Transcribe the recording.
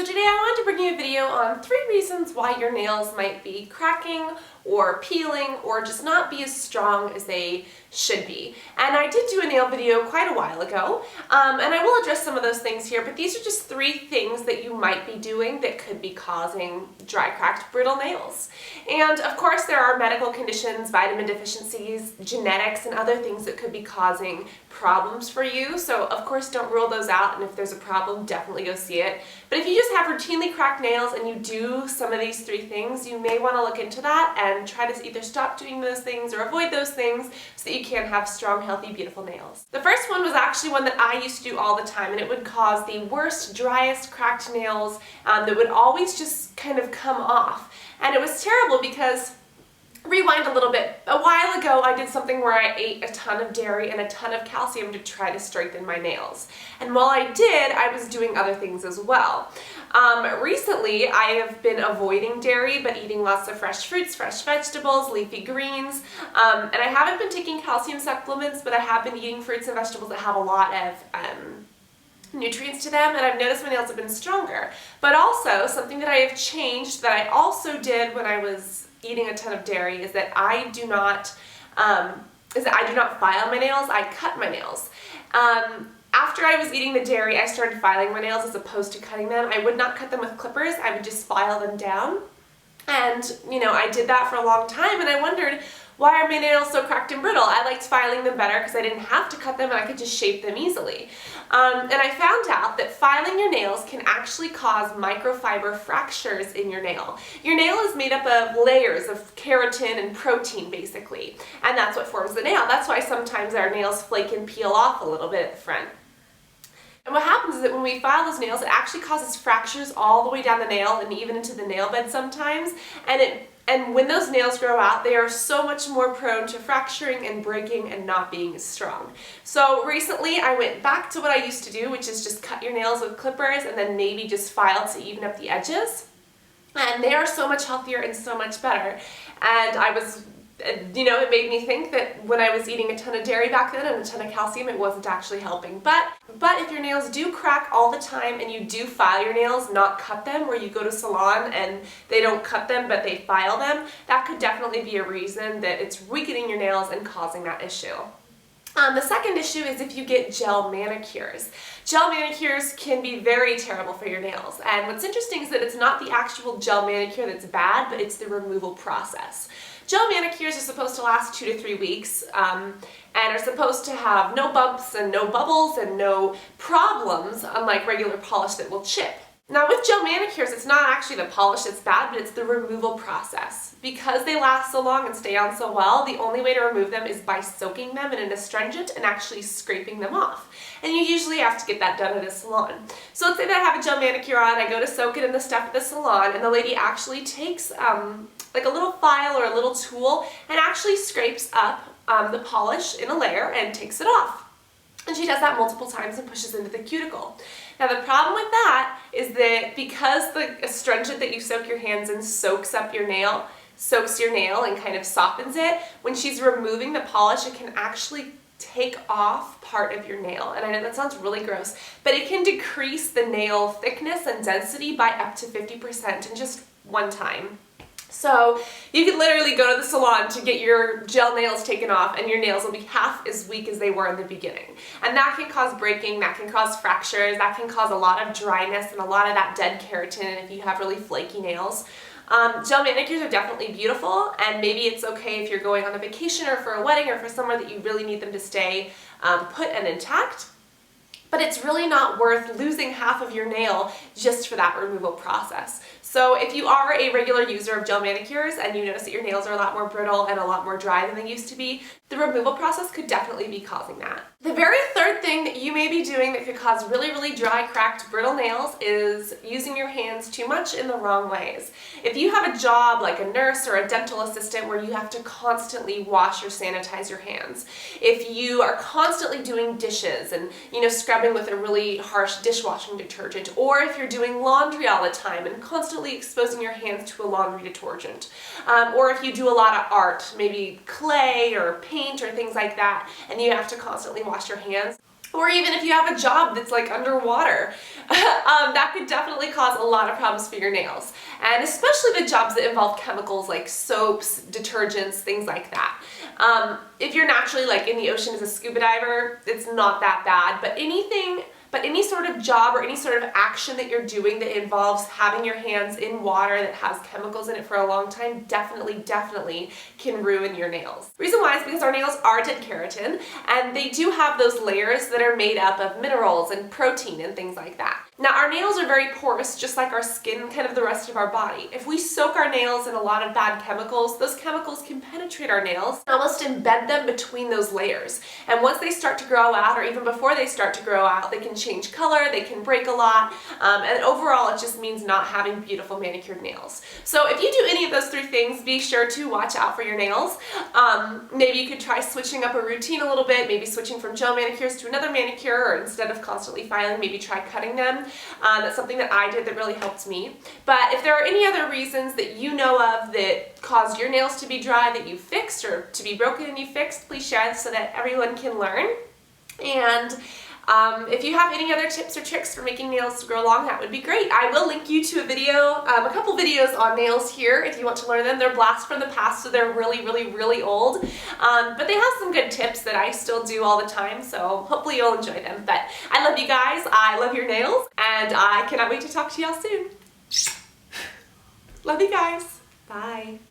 So today I wanted to bring you a video on 3 reasons why your nails might be cracking or peeling or just not be as strong as they should be. And I did do a nail video quite a while ago, and I will address some of those things here, but these are just 3 things that you might be doing that could be causing dry, cracked, brittle nails. And of course there are medical conditions, vitamin deficiencies, genetics, and other things that could be causing problems for you. So of course don't rule those out, and if there's a problem, definitely go see it. But if you just have routinely cracked nails and you do some of these 3 things, you may want to look into that and try to either stop doing those things or avoid those things so that you can have strong, healthy, beautiful nails. The first one was actually one that I used to do all the time, and it would cause the worst, driest, cracked nails that would always just kind of come off. And it was terrible because, rewind a little bit, a while ago I did something where I ate a ton of dairy and a ton of calcium to try to strengthen my nails. And while I did, I was doing other things as well. Recently I have been avoiding dairy but eating lots of fresh fruits, fresh vegetables, leafy greens, and I haven't been taking calcium supplements, but I have been eating fruits and vegetables that have a lot of nutrients to them, and I've noticed my nails have been stronger. But also, something that I have changed that I also did when I was eating a ton of dairy is that I do not file my nails, I cut my nails. After I was eating the dairy, I started filing my nails as opposed to cutting them. I would not cut them with clippers, I would just file them down. And, I did that for a long time, and I wondered, why are my nails so cracked and brittle? I liked filing them better because I didn't have to cut them and I could just shape them easily. And I found out that filing your nails can actually cause microfiber fractures in your nail. Your nail is made up of layers of keratin and protein, basically, and that's what forms the nail. That's why sometimes our nails flake and peel off a little bit at the front. And what happens is that when we file those nails, it actually causes fractures all the way down the nail and even into the nail bed sometimes. And when those nails grow out, they are so much more prone to fracturing and breaking and not being as strong. So recently I went back to what I used to do, which is just cut your nails with clippers and then maybe just file to even up the edges. And they are so much healthier and so much better. And it made me think that when I was eating a ton of dairy back then and a ton of calcium, it wasn't actually helping. But if your nails do crack all the time and you do file your nails, not cut them, where you go to a salon and they don't cut them but they file them, that could definitely be a reason that it's weakening your nails and causing that issue. The second issue is if you get gel manicures. Gel manicures can be very terrible for your nails, and what's interesting is that it's not the actual gel manicure that's bad, but it's the removal process. Gel manicures are supposed to last 2 to 3 weeks and are supposed to have no bumps and no bubbles and no problems, unlike regular polish that will chip. Now with gel manicures, it's not actually the polish that's bad, but it's the removal process. Because they last so long and stay on so well, the only way to remove them is by soaking them in an astringent and actually scraping them off. And you usually have to get that done at a salon. So let's say that I have a gel manicure on, I go to soak it in the stuff at the salon, and the lady actually takes like a little file or a little tool and actually scrapes up the polish in a layer and takes it off. And she does that multiple times and pushes into the cuticle. Now the problem with that is that because the astringent that you soak your hands in soaks your nail and kind of softens it, when she's removing the polish, it can actually take off part of your nail. And I know that sounds really gross, but it can decrease the nail thickness and density by up to 50% in just one time. So you could literally go to the salon to get your gel nails taken off and your nails will be half as weak as they were in the beginning. And that can cause breaking, that can cause fractures, that can cause a lot of dryness and a lot of that dead keratin if you have really flaky nails. Gel manicures are definitely beautiful, and maybe it's okay if you're going on a vacation or for a wedding or for somewhere that you really need them to stay put and intact. But it's really not worth losing half of your nail just for that removal process. So if you are a regular user of gel manicures and you notice that your nails are a lot more brittle and a lot more dry than they used to be, the removal process could definitely be causing that. The very third thing that you may be doing that could cause really, really dry, cracked, brittle nails is using your hands too much in the wrong ways. If you have a job like a nurse or a dental assistant where you have to constantly wash or sanitize your hands, if you are constantly doing dishes and scrubbing with a really harsh dishwashing detergent, or if you're doing laundry all the time and constantly exposing your hands to a laundry detergent, or if you do a lot of art, maybe clay or paint or things like that, and you have to constantly wash your hands, Or even if you have a job that's like underwater, that could definitely cause a lot of problems for your nails. And especially the jobs that involve chemicals like soaps, detergents, things like that. If you're naturally like in the ocean as a scuba diver, it's not that bad, but any sort of job or any sort of action that you're doing that involves having your hands in water that has chemicals in it for a long time definitely can ruin your nails. The reason why is because our nails are dead keratin, and they do have those layers that are made up of minerals and protein and things like that. Now, our nails are very porous, just like our skin, kind of the rest of our body. If we soak our nails in a lot of bad chemicals, those chemicals can penetrate our nails and almost embed them between those layers. And once they start to grow out, or even before they start to grow out, they can change color, they can break a lot, and overall it just means not having beautiful manicured nails. So if you do any of those three things, be sure to watch out for your nails. Maybe you could try switching up a routine a little bit, maybe switching from gel manicures to another manicure, or instead of constantly filing, maybe try cutting them. That's something that I did that really helped me. But if there are any other reasons that you know of that caused your nails to be dry that you fixed, or to be broken and you fixed, please share so that everyone can learn. And if you have any other tips or tricks for making nails grow long, that would be great. I will link you to a video, a couple videos on nails here if you want to learn them. They're blasts from the past, so they're really old. But they have some good tips that I still do all the time, so hopefully you'll enjoy them. But I love you guys, I love your nails, and I cannot wait to talk to y'all soon. Love you guys. Bye.